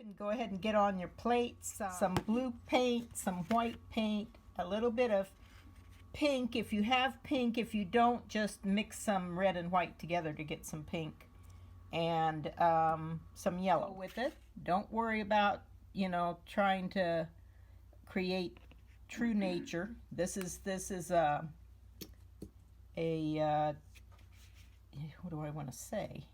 can go ahead and get on your plates some blue paint, some white paint, a little bit of pink if you have pink. If you don't, just mix some red and white together to get some pink, and some yellow with it. Don't worry about, trying to create true nature. This is a what do I want to say?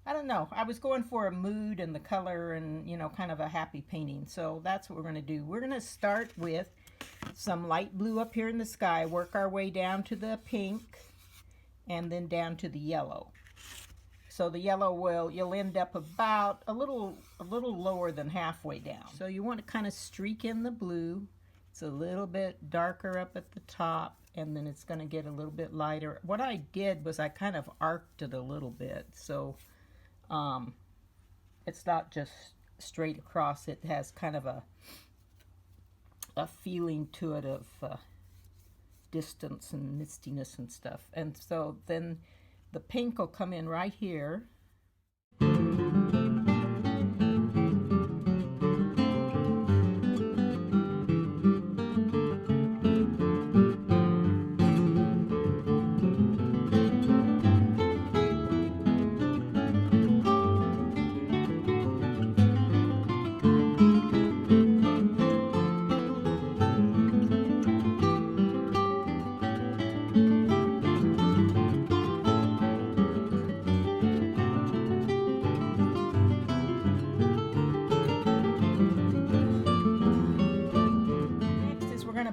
I don't know. I was going for a mood and the color and, kind of a happy painting. So that's what we're going to do. We're going to start with some light blue up here in the sky, work our way down to the pink, and then down to the yellow. So the yellow you'll end up about a little lower than halfway down. So you want to kind of streak in the blue. It's a little bit darker up at the top, and then it's going to get a little bit lighter. What I did was I kind of arced it a little bit, so it's not just straight across. It has kind of a feeling to it of distance and mistiness and stuff. And so then the pink will come in right here.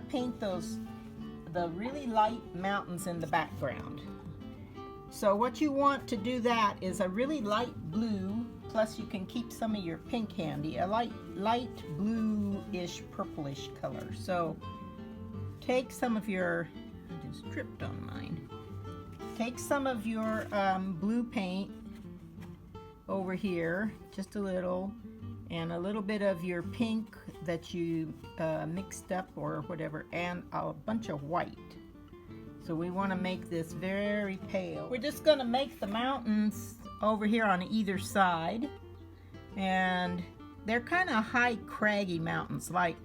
Paint the really light mountains in the background. So what you want to do that is a really light blue, plus you can keep some of your pink handy, a light blue-ish purplish color. So take some of your, I just dripped on mine, take some of your blue paint over here, just a little, and a little bit of your pink that you mixed up or whatever, and a bunch of white. So we want to make this very pale. We're just going to make the mountains over here on either side, and they're kind of high, craggy mountains like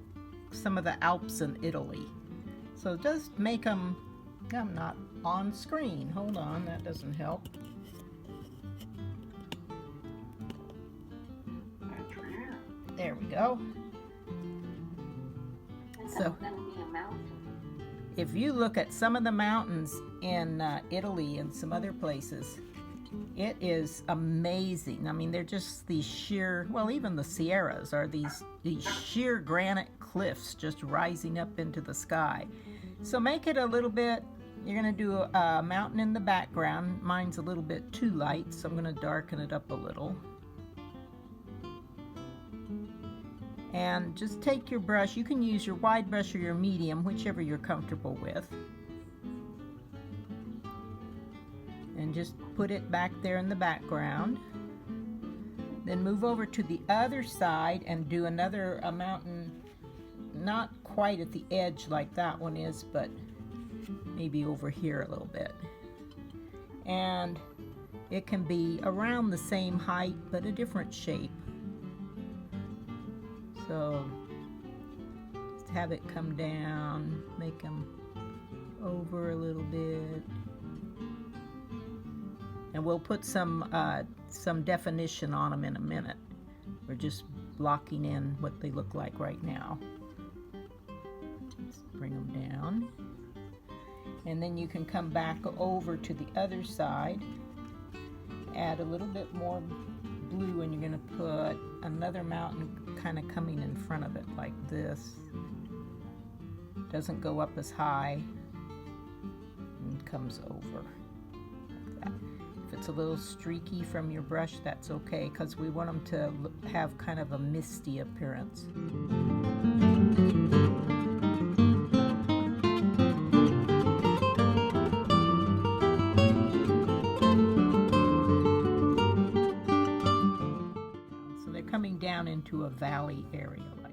some of the Alps in Italy. So just make them, I'm not on screen, hold on, that doesn't help. There we go. So if you look at some of the mountains in Italy and some other places, it is amazing. I mean, they're just these sheer, well, even the Sierras are these sheer granite cliffs just rising up into the sky. So make it a little bit, you're going to do a mountain in the background. Mine's a little bit too light, so I'm going to darken it up a little. And just take your brush. You can use your wide brush or your medium, whichever you're comfortable with. And just put it back there in the background. Then move over to the other side and do another mountain, not quite at the edge like that one is, but maybe over here a little bit. And it can be around the same height, but a different shape. So just have it come down, make them over a little bit, and we'll put some definition on them in a minute. We're just blocking in what they look like right now. Let's bring them down, and then you can come back over to the other side, add a little bit more blue, and you're going to put another mountain kind of coming in front of it like this. Doesn't go up as high and comes over like that. If it's a little streaky from your brush, that's okay, because we want them to have kind of a misty appearance. Coming down into a valley area like.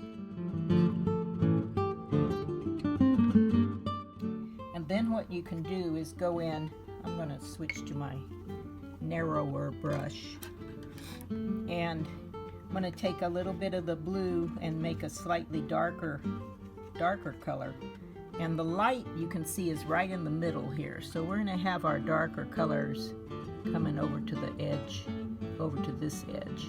And then what you can do is go in, I'm going to switch to my narrower brush, and I'm going to take a little bit of the blue and make a slightly darker color. And the light, you can see, is right in the middle here. So we're going to have our darker colors coming over to the edge, over to this edge.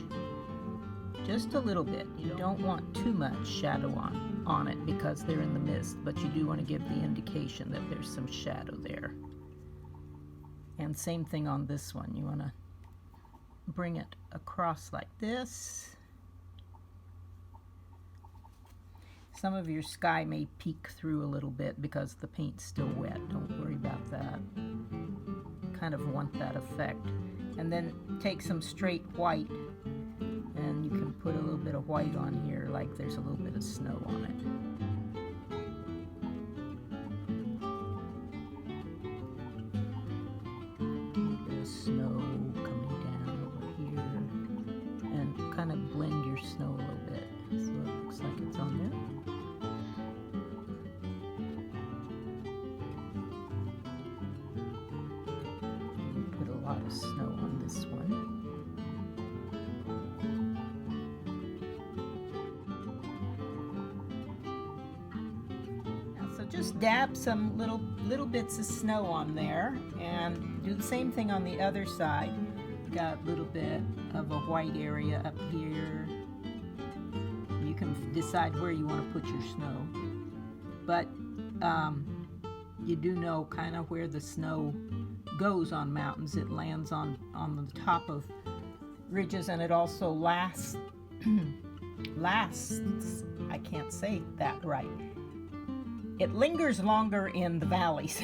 Just a little bit. You don't want too much shadow on it because they're in the mist, but you do want to give the indication that there's some shadow there. And same thing on this one. You want to bring it across like this. Some of your sky may peek through a little bit because the paint's still wet. Don't worry about that. Kind of want that effect. And then take some straight white, and you can put a little bit of white on here like there's a little bit of snow on it. A little bit of snow coming down over here. And kind of blend your snow a little bit so it looks like it's on there. Put a lot of snow on this one. Just dab some little bits of snow on there, and do the same thing on the other side. Got a little bit of a white area up here. You can decide where you want to put your snow, but you do know kind of where the snow goes on mountains. It lands on the top of ridges, and it also lasts. I can't say that right. It lingers longer in the valleys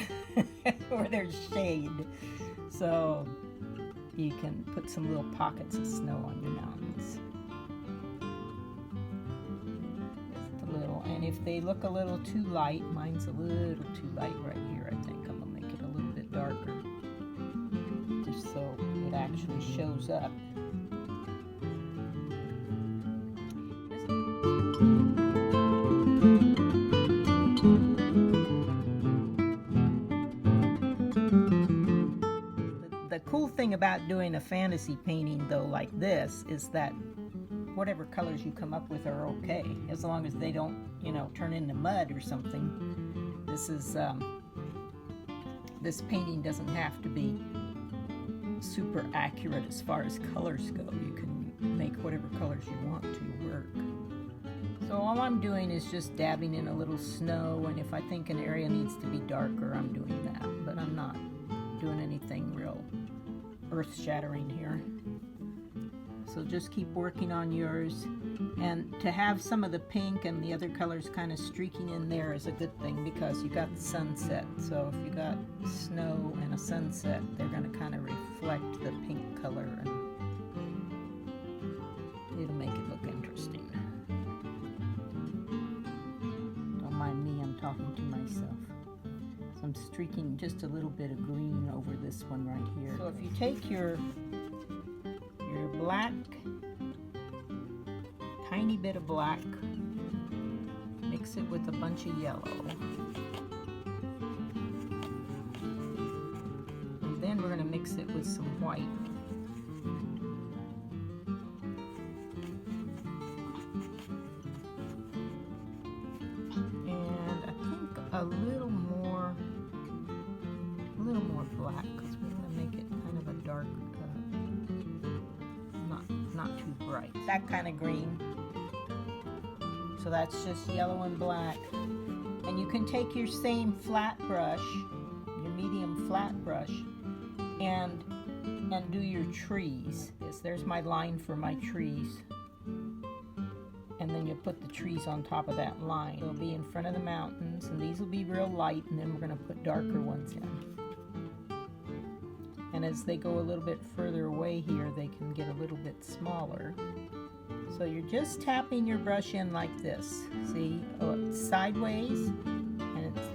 where there's shade. So you can put some little pockets of snow on your mountains. Just a little. And if they look a little too light, mine's a little too light right here, I think. I'm going to make it a little bit darker, just so it actually shows up. The cool thing about doing a fantasy painting, though, like this, is that whatever colors you come up with are okay, as long as they don't, turn into mud or something. This painting doesn't have to be super accurate as far as colors go. You can make whatever colors you want to work. So all I'm doing is just dabbing in a little snow, and if I think an area needs to be darker, I'm doing that, but I'm not doing anything real earth-shattering here. So just keep working on yours, and to have some of the pink and the other colors kind of streaking in there is a good thing because you got the sunset. So if you got snow and a sunset, they're going to kind of reflect the pink color, and it'll make it look interesting. Don't mind me, I'm talking to myself. So I'm streaking just a little bit of green over this one right here. So if you take your black, tiny bit of black, mix it with a bunch of yellow, and then we're going to mix it with some white. And I think a little more black, because we're going to make it kind of a dark, not too bright. That kind of green. So that's just yellow and black. And you can take your same flat brush, your medium flat brush, and do your trees. There's my line for my trees. And then you put the trees on top of that line. They'll be in front of the mountains, and these will be real light, and then we're going to put darker ones in. And as they go a little bit further away here, they can get a little bit smaller. So you're just tapping your brush in like this. See? Oh, it's sideways, and it's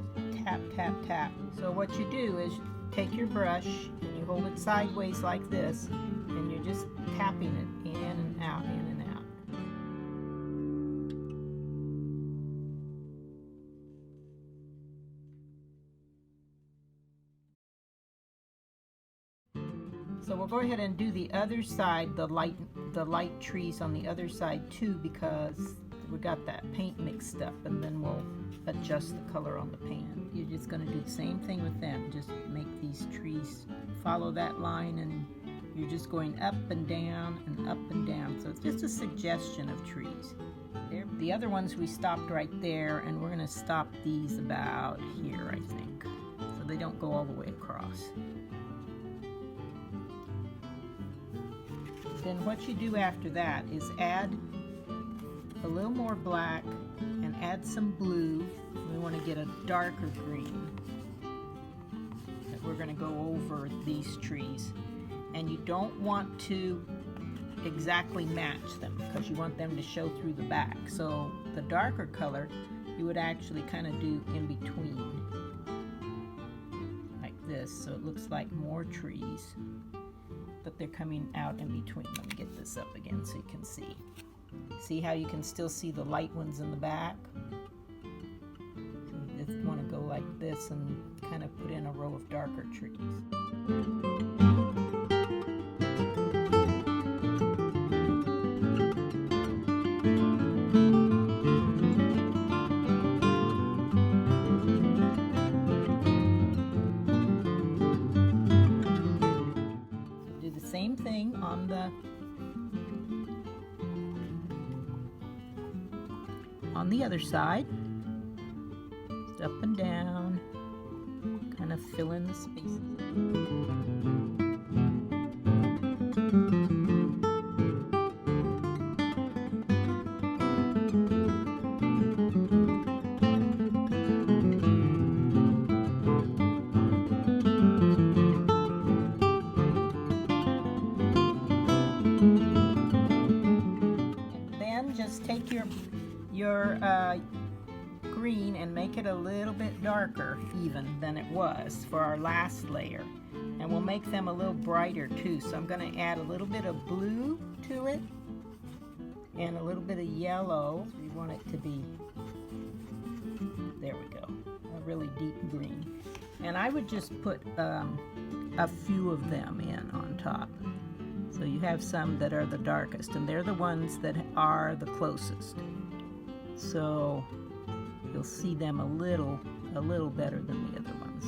tap, tap, tap. So what you do is take your brush, and you hold it sideways like this, and you're just tapping it in and out, in and out. So we'll go ahead and do the other side, the light trees on the other side too, because we got that paint mixed up, and then we'll adjust the color on the pan. You're just going to do the same thing with them. Just make these trees follow that line, and you're just going up and down and up and down. So it's just a suggestion of trees. The other ones we stopped right there, and we're going to stop these about here, I think, so they don't go all the way across. Then what you do after that is add a little more black and add some blue. We want to get a darker green that we're going to go over these trees. And you don't want to exactly match them because you want them to show through the back. So the darker color you would actually kind of do in between like this, so it looks like more trees, but they're coming out in between. Let me get this up again so you can see. See how you can still see the light ones in the back? So you just want to go like this and kind of put in a row of darker trees. Same thing on the other side. Just up and down, kind of fill in the spaces. Just take your green and make it a little bit darker even than it was for our last layer, and we'll make them a little brighter too. So I'm going to add a little bit of blue to it and a little bit of yellow. We want it to be, there we go, a really deep green, and I would just put a few of them in on top. So you have some that are the darkest, and they're the ones that are the closest. So you'll see them a little better than the other ones.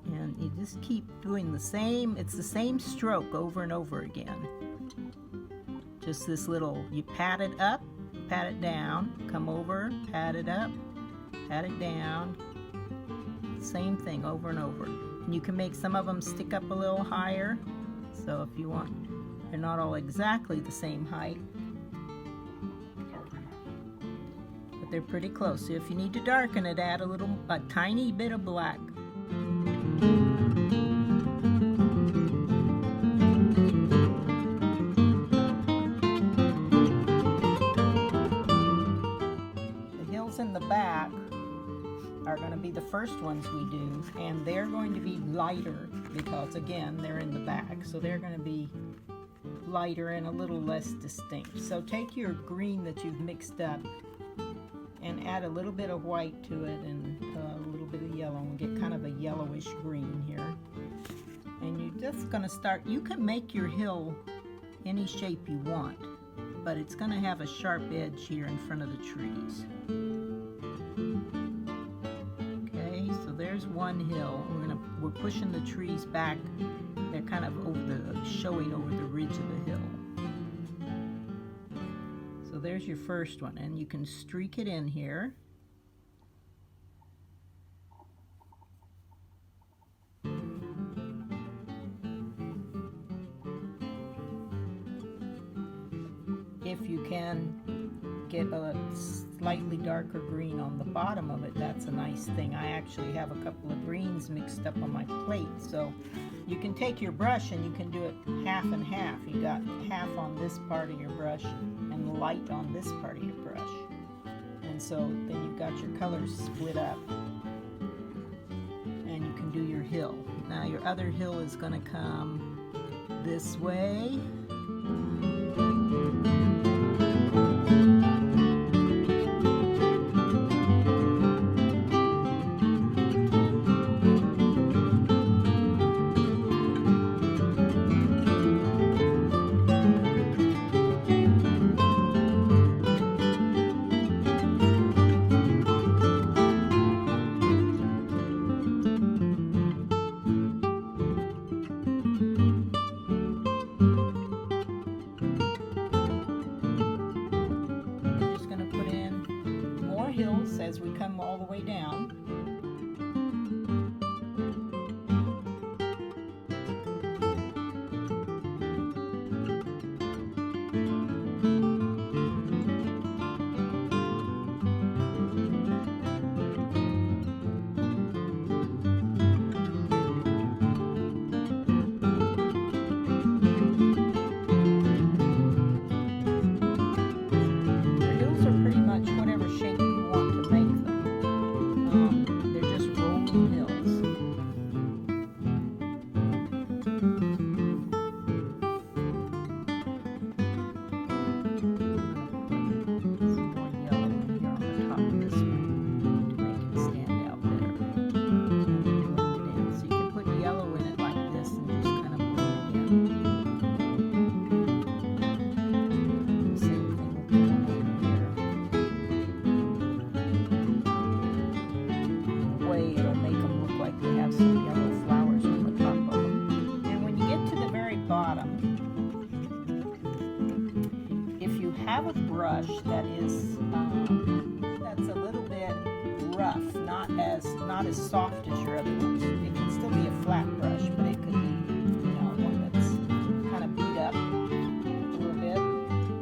And you just keep doing the same, it's the same stroke over and over again. Just this little, you pat it up, pat it down, come over, pat it up, pat it down. Same thing over and over. And you can make some of them stick up a little higher, so if you want, they're not all exactly the same height, but they're pretty close. So if you need to darken it, add a tiny bit of black. The hills in the back are going to be the first ones we do, and they're going to be lighter because again they're in the back, so they're going to be lighter and a little less distinct. So take your green that you've mixed up and add a little bit of white to it and a little bit of yellow, and get kind of a yellowish green here. And you're just going to start, you can make your hill any shape you want, but it's going to have a sharp edge here in front of the trees. There's one hill. We're pushing the trees back. They're kind of showing over the ridge of the hill. So there's your first one, and you can streak it in here. If you can get a slightly darker green on the bottom of it, that's a nice thing. I actually have a couple of greens mixed up on my plate, so you can take your brush and you can do it half and half. You got half on this part of your brush and light on this part of your brush, and so then you've got your colors split up, and you can do your hill. Now your other hill is going to come this way. the way down. It'll make them look like they have some yellow flowers on the top of them. And when you get to the very bottom, if you have a brush that is that's a little bit rough, not as soft as your other ones, it can still be a flat brush, but it could be, you know, one that's kind of beat up a little bit.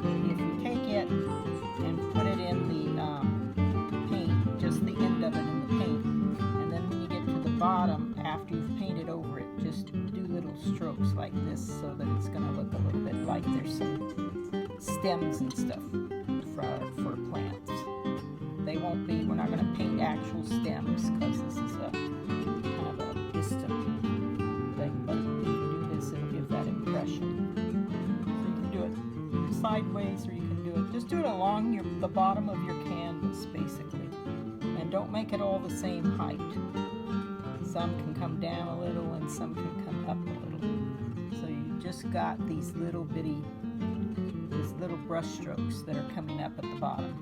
If you take it and put it in the paint, just the end of it in the paint, bottom, after you've painted over it, just do little strokes like this so that it's going to look a little bit like there's some stems and stuff for plants. They won't be, we're not going to paint actual stems because this is a kind of a distant thing, but if you do this, it'll give that impression. So you can do it sideways or you can do it, just do it along the bottom of your canvas basically, and don't make it all the same height. Some can come down a little and some can come up a little. So you just got these little brush strokes that are coming up at the bottom.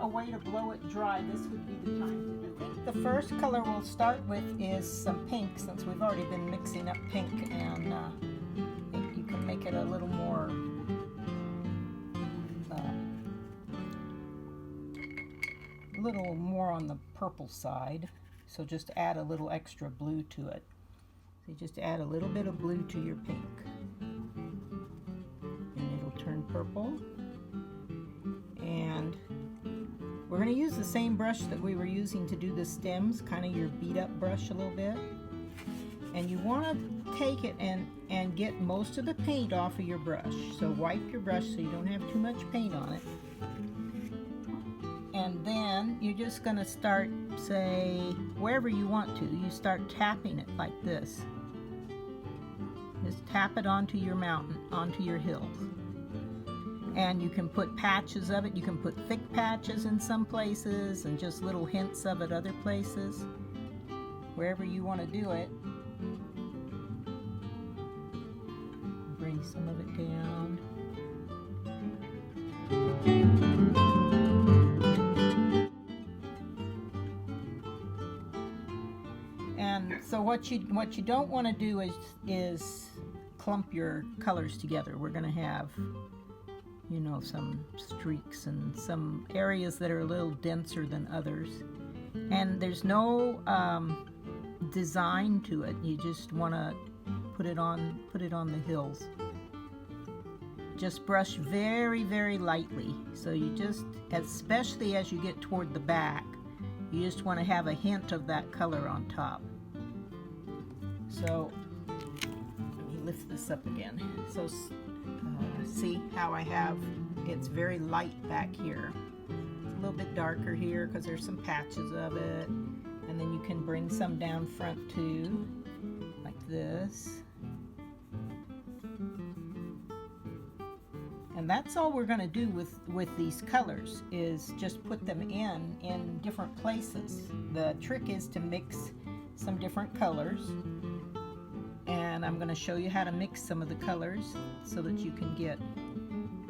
A way to blow it dry, this would be the time to do it. The first color we'll start with is some pink, since we've already been mixing up pink, and you can make it a little more on the purple side. So just add a little extra blue to it. So you just add a little bit of blue to your pink, and it'll turn purple. And we're going to use the same brush that we were using to do the stems, kind of your beat up brush a little bit. And you want to take it and get most of the paint off of your brush. So wipe your brush so you don't have too much paint on it. And then you're just going to start, say, wherever you want to. You start tapping it like this. Just tap it onto your mountain, onto your hills. And you can put patches of it. You can put thick patches in some places and just little hints of it other places. Wherever you want to do it. Bring some of it down. And so what you don't want to do is clump your colors together. We're going to have, you know, some streaks and some areas that are a little denser than others. And there's no design to it. You just want to put it on the hills. Just brush very, very lightly. So you just, especially as you get toward the back, you just want to have a hint of that color on top. So let me lift this up again. So see how I have, it's very light back here. It's a little bit darker here because there's some patches of it. And then you can bring some down front too, like this. And that's all we're going to do with these colors, is just put them in different places. The trick is to mix some different colors, and I'm going to show you how to mix some of the colors so that you can get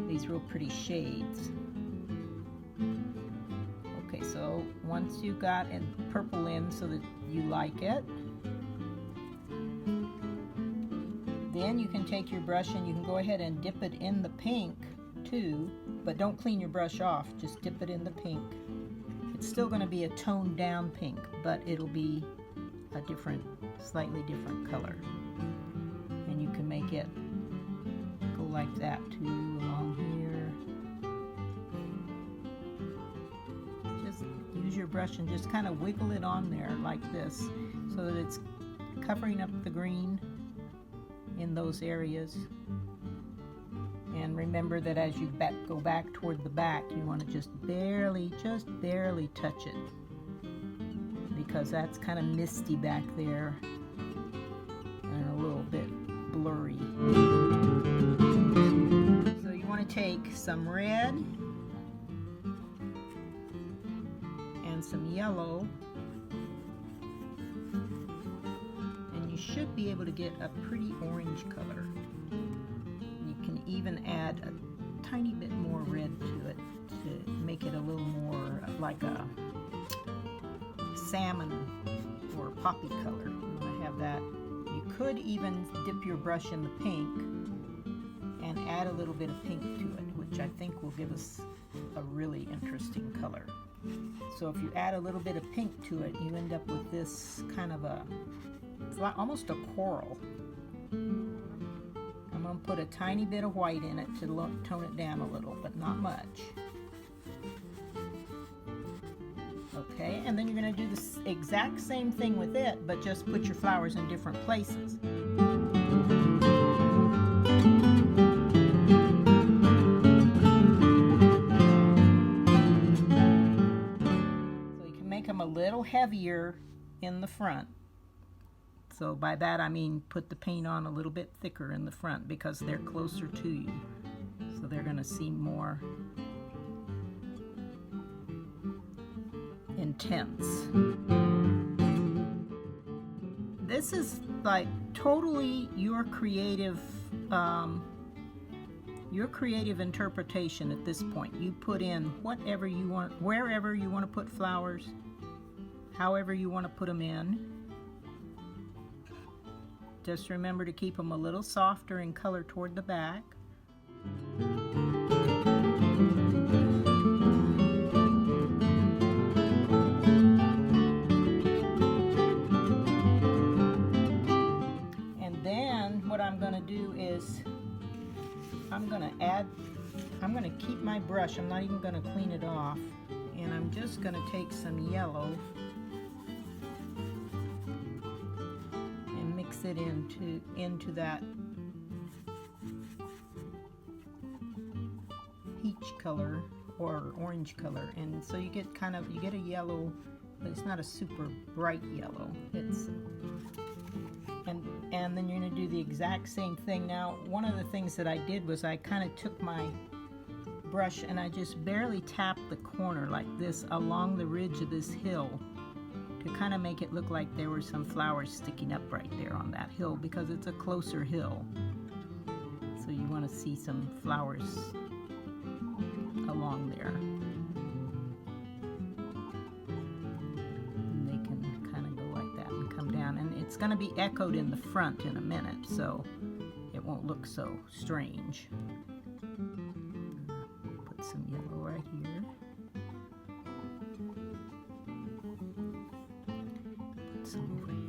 these real pretty shades. Okay, so once you got a purple in so that you like it, then you can take your brush and you can go ahead and dip it in the pink too, but don't clean your brush off, just dip it in the pink. It's still going to be a toned down pink, but it'll be a different, slightly different color. And you can make it go like that too, along here. Just use your brush and just kind of wiggle it on there like this so that it's covering up the green in those areas. And remember that as you go back toward the back, you want to just barely touch it, because that's kind of misty back there and a little bit blurry. So you want to take some red and some yellow, and you should be able to get a pretty orange color. You can even add a tiny bit more red to it to make it a little more like a salmon or poppy color. You want to have that. You could even dip your brush in the pink and add a little bit of pink to it, which I think will give us a really interesting color. So if you add a little bit of pink to it, you end up with this kind of it's like almost a coral. I'm going to put a tiny bit of white in it to tone it down a little, but not much. Okay, and then you're going to do the exact same thing with it, but just put your flowers in different places. So you can make them a little heavier in the front. So by that I mean put the paint on a little bit thicker in the front, because they're closer to you. So they're going to seem more intense. This is like totally your creative interpretation at this point. You put in whatever you want, wherever you want to put flowers, however you want to put them in. Just remember to keep them a little softer in color toward the back. And then what I'm going to do is I'm going to keep my brush. I'm not even going to clean it off. And I'm just going to take some yellow mix it into that peach color or orange color, and so you get a yellow, but it's not a super bright yellow. And then you're going to do the exact same thing. Now, one of the things that I did was I kind of took my brush and I just barely tapped the corner like this along the ridge of this hill, to kind of make it look like there were some flowers sticking up right there on that hill, because it's a closer hill. So you want to see some flowers along there. And they can kind of go like that and come down. And it's going to be echoed in the front in a minute, so it won't look so strange. Put some yellow right here. Some over here.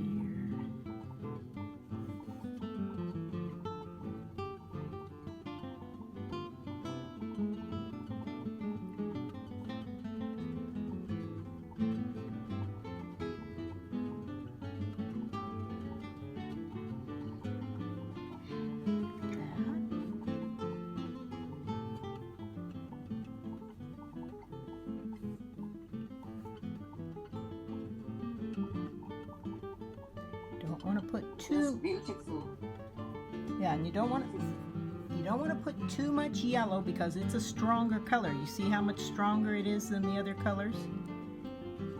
Want to put too. That's beautiful. Yeah, and you don't want don't want to put too much yellow because it's a stronger color. You see how much stronger it is than the other colors?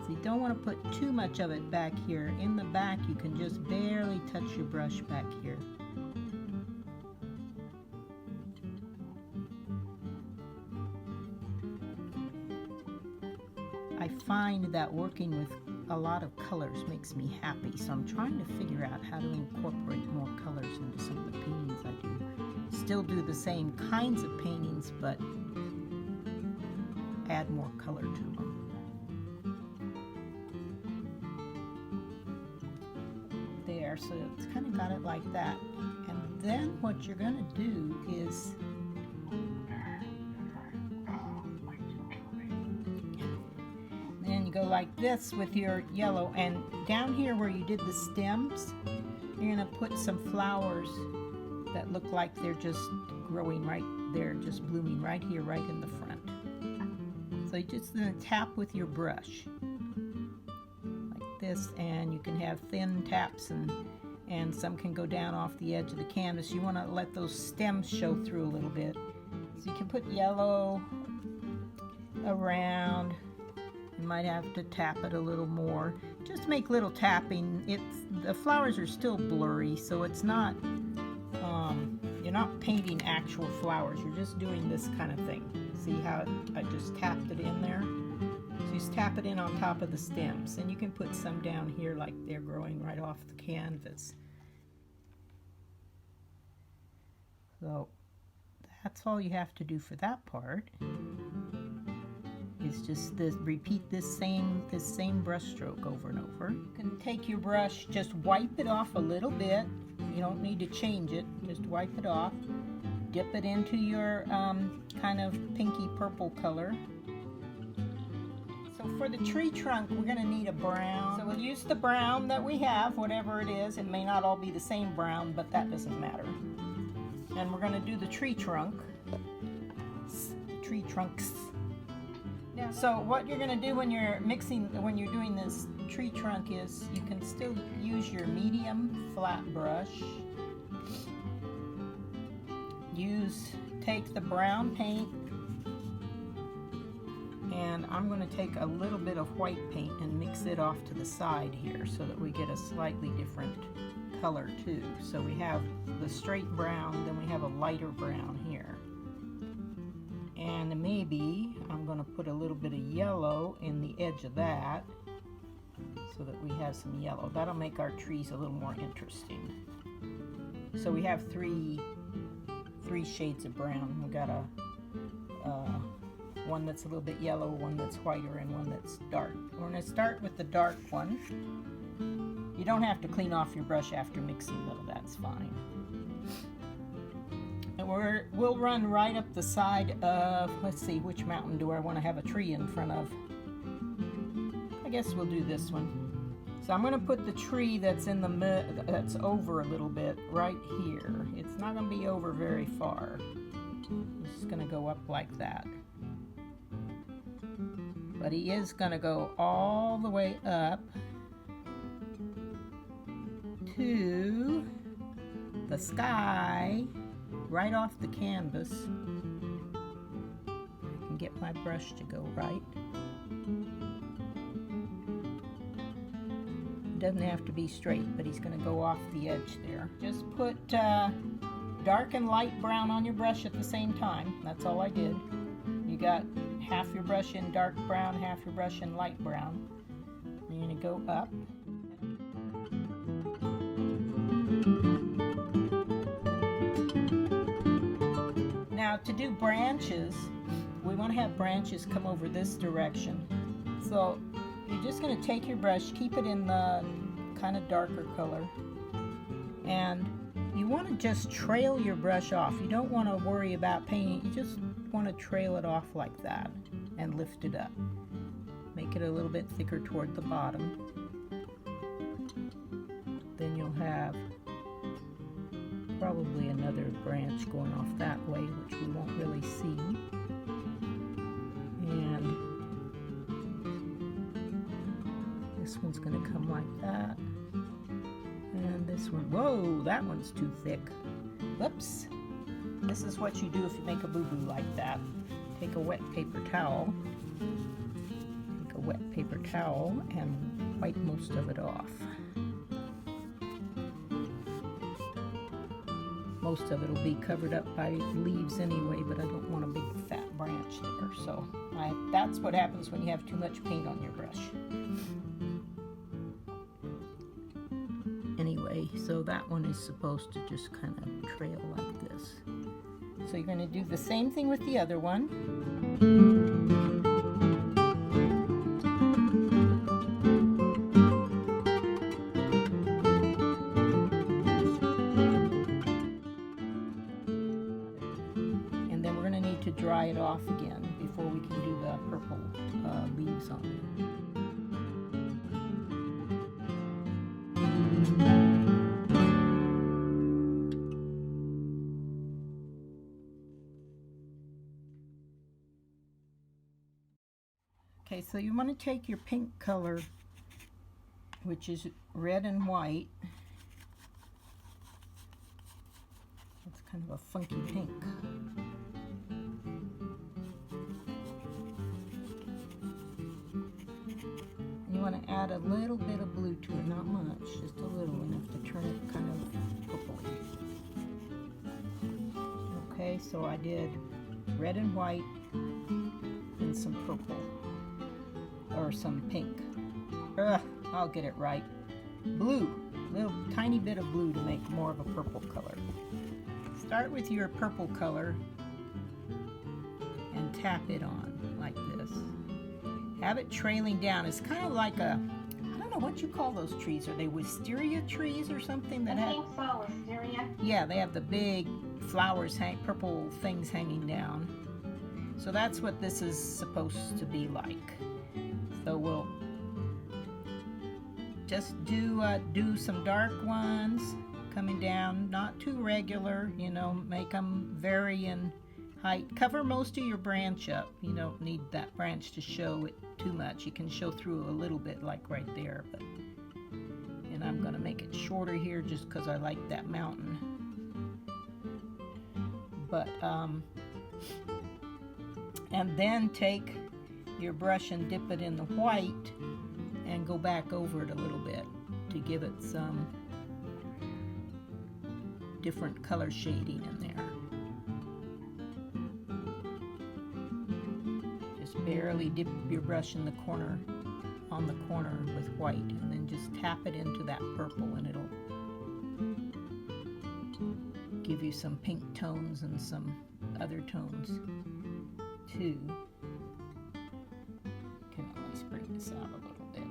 So you don't want to put too much of it back here. In the back, you can just barely touch your brush back here. I find that working with a lot of colors makes me happy, so I'm trying to figure out how to incorporate more colors into some of the paintings I do. Still do the same kinds of paintings, but add more color to them. There, so it's kind of got it like that. And then what you're going to do is go like this with your yellow, and down here where you did the stems, you're going to put some flowers that look like they're just growing right there, just blooming right here, right in the front. So you're just going to tap with your brush like this, and you can have thin taps, and some can go down off the edge of the canvas. You want to let those stems show through a little bit. So you can put yellow around. You might have to tap it a little more. Just make little tapping. The flowers are still blurry, so it's not, you're not painting actual flowers. You're just doing this kind of thing. See how I just tapped it in there? So you just tap it in on top of the stems, and you can put some down here like they're growing right off the canvas. So that's all you have to do for that part. Is just this, repeat this same brush stroke over and over. You can take your brush, just wipe it off a little bit. You don't need to change it, just wipe it off. Dip it into your kind of pinky purple color. So for the tree trunk, we're going to need a brown. So we'll use the brown that we have, whatever it is. It may not all be the same brown, but that doesn't matter. And we're going to do the tree trunk. Tree trunks. So what you're going to do when you're doing this tree trunk is you can still use your medium flat brush. Take the brown paint, and I'm going to take a little bit of white paint and mix it off to the side here so that we get a slightly different color too. So we have the straight brown, then we have a lighter brown here. And maybe I'm going to put a little bit of yellow in the edge of that so that we have some yellow. That'll make our trees a little more interesting. So we have three shades of brown. We've got one that's a little bit yellow, one that's whiter, and one that's dark. We're going to start with the dark one. You don't have to clean off your brush after mixing though, that's fine. And we'll run right up the side of, let's see, which mountain do I want to have a tree in front of? I guess we'll do this one. So I'm going to put the tree that's in the that's over a little bit right here. It's not going to be over very far. It's just going to go up like that. But he is going to go all the way up to the sky, right off the canvas. I can get my brush to go right. It doesn't have to be straight, but he's going to go off the edge there. Just put dark and light brown on your brush at the same time. That's all I did. You got half your brush in dark brown, half your brush in light brown. You're going to go up. Now to do branches, we want to have branches come over this direction. So you're just going to take your brush, keep it in the kind of darker color, and you want to just trail your brush off. You don't want to worry about painting, you just want to trail it off like that and lift it up. Make it a little bit thicker toward the bottom. Then you'll have probably another branch going off that way, which we won't really see. And this one's going to come like that. And this one, whoa, that one's too thick. Whoops. this is what you do if you make a boo-boo like that. Take a wet paper towel. Take a wet paper towel and wipe most of it off. Most of it will be covered up by leaves anyway, but I don't want a big fat branch there. So that's what happens when you have too much paint on your brush. Anyway, so that one is supposed to just kind of trail like this. So you're going to do the same thing with the other one. And then we're going to need to dry it off again before we can do the purple leaves on it. Okay, so you want to take your pink color, which is red and white. It's kind of a funky pink. And you want to add a little bit of blue to it, not much, just a little, enough to turn it kind of purpley. Okay, so I did red and white and some purple. Or some pink. I'll get it right. Blue. A little tiny bit of blue to make more of a purple color. Start with your purple color and tap it on like this. Have it trailing down. It's kind of like a, I don't know what you call those trees. Are they wisteria trees or something that have? I think so, wisteria. Yeah, they have the big flowers, purple things hanging down. So that's what this is supposed to be like. So we'll just do some dark ones coming down, not too regular, you know, make them vary in height. Cover most of your branch up. You don't need that branch to show it too much. You can show through a little bit like right there, but and I'm going to make it shorter here just because I like that mountain. But and then take your brush and dip it in the white and go back over it a little bit to give it some different color shading in there. Just barely dip your brush in the corner, on the corner with white, and then just tap it into that purple and it'll give you some pink tones and some other tones too. Let's bring this out a little bit.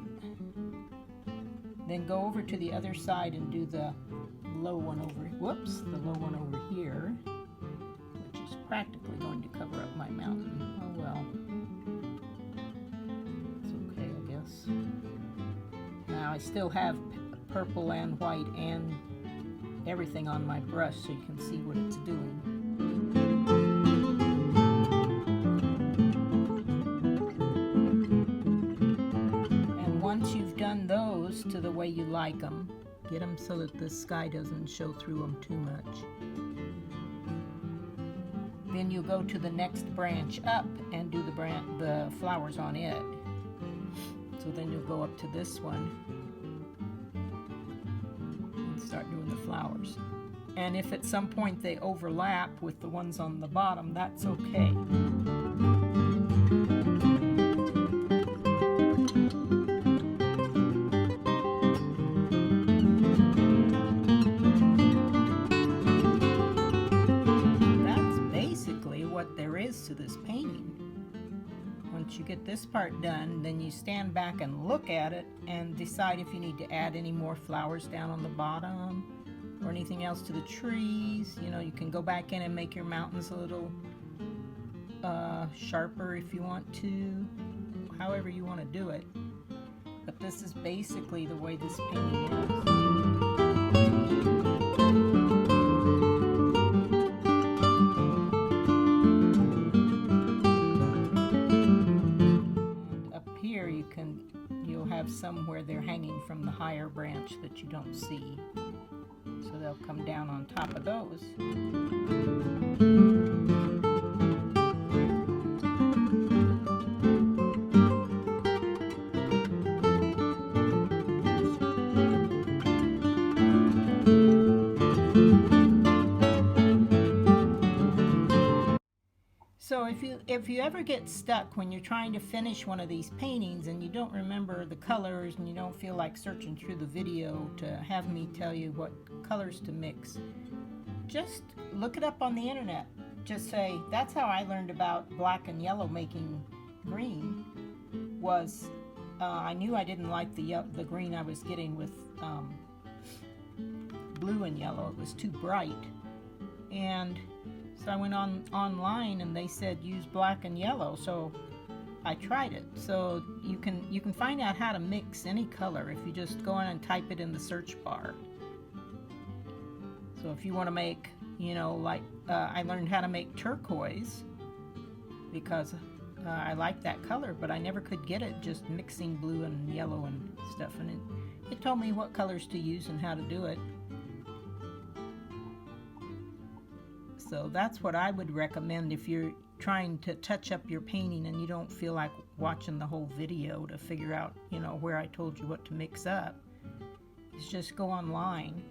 Then go over to the other side and do the low one over, the low one over here, which is practically going to cover up my mountain. Oh well. It's okay, I guess. Now I still have purple and white and everything on my brush so you can see what it's doing. Once you've done those to the way you like them, get them so that the sky doesn't show through them too much. Then you go to the next branch up and do the flowers on it. So then you'll go up to this one and start doing the flowers. And if at some point they overlap with the ones on the bottom, that's okay. To this painting. Once you get this part done, then you stand back and look at it and decide if you need to add any more flowers down on the bottom or anything else to the trees. You know, you can go back in and make your mountains a little sharper if you want to, however you want to do it. But this is basically the way this painting is. You'll have some where they're hanging from the higher branch that you don't see. So they'll come down on top of those. So if you ever get stuck when you're trying to finish one of these paintings and you don't remember the colors and you don't feel like searching through the video to have me tell you what colors to mix, just look it up on the internet. Just say, that's how I learned about black and yellow making green. Was I knew I didn't like the green I was getting with blue and yellow. It was too bright, and so I went online and they said use black and yellow, so I tried it. So you can find out how to mix any color if you just go in and type it in the search bar. So if you want to make, like I learned how to make turquoise because I like that color, but I never could get it just mixing blue and yellow and stuff, and it told me what colors to use and how to do it. So that's what I would recommend if you're trying to touch up your painting and you don't feel like watching the whole video to figure out, where I told you what to mix up. Is just go online.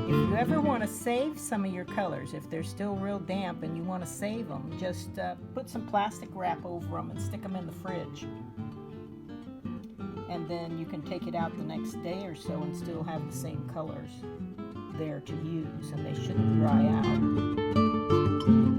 If you ever want to save some of your colors, if they're still real damp and you want to save them, just put some plastic wrap over them and stick them in the fridge. And then you can take it out the next day or so and still have the same colors there to use, and they shouldn't dry out.